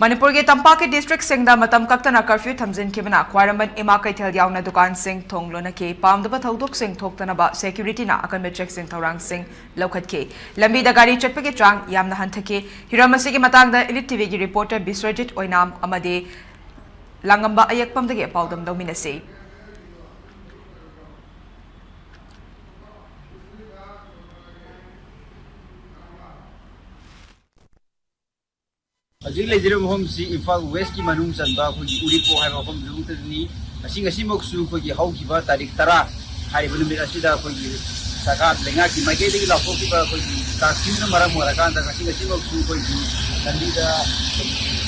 मणिपुर के तंपाक के डिस्ट्रिक्ट सिंह मतम कक्तना कर्फ्यू थमजिनखिबना ख्वारमन इमा कैथल यावना दुकान सिंह थोंगलोनके पामदबा थौदोक सिंह थोक्तनबा सेक्यूरिटीना अकनबे चेकसिंग थौरांग सिंह लौखतके लंबीदा गाड़ी चटपगे चांग यामना हंथके हिरमसिगे मतंगदा इलिट टीवी की रिपोर्टर बिस्वजित ओइनाम अमदे लांगंबा अयकपमदगे पाउदम दौमिनसे Hajik lejere mohom si Imphal West ki manung chanba khoi Uripo hai mohom lungtani asing moksu khoi ki hau ki ba tarik tara hai bulu mi asida khoi sagat lenga ki mage de la khoi ba khoi ka kin mara mora kan da asing moksu khoi ki tandi da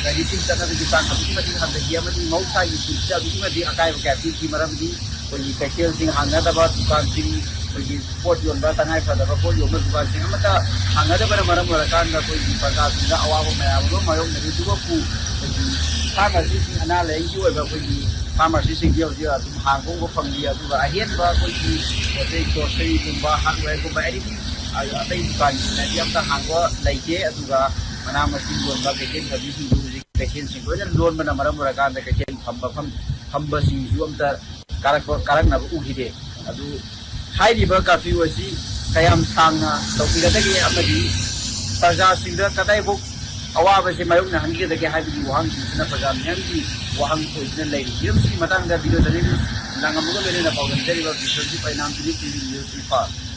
kari tin ta da ki tan ki ma di ham da ki ma di mau sai ki cha ki ma di akai ba ka ki mara di khoi ka kel sing hanga da ba dukan sing khoi pot yon ba tanai fa da ba pot yon ba dukan sing amata hanga da ba mara mora kan da khoi paga sing da awa ba ma ba ma yong ne du ba pu farmer sing ana le yi wa ba khoi farmer sing dio dio tu hang ko ko phang dia tu ba ahian ba khoi ki ko sei kum ba hang wa ko ba edi ai atai dukan na diam ta hang ko lai ke atu ga mana machine yon ba ke ken ga bi sing du ke ken sing ko loan ba na mara mora kan da ke ken pham ba sing ju am ta karak na u hi de adu hai di ba curfew asi kayam sangna topi da ke amadi praja sing da kadai bok awaba se mayong na hangi da ke hai di wahang na praja nyam di wahang ko isna lai yum si matang da video da ni langam ko le na pawgan dari ba video si painam di TV news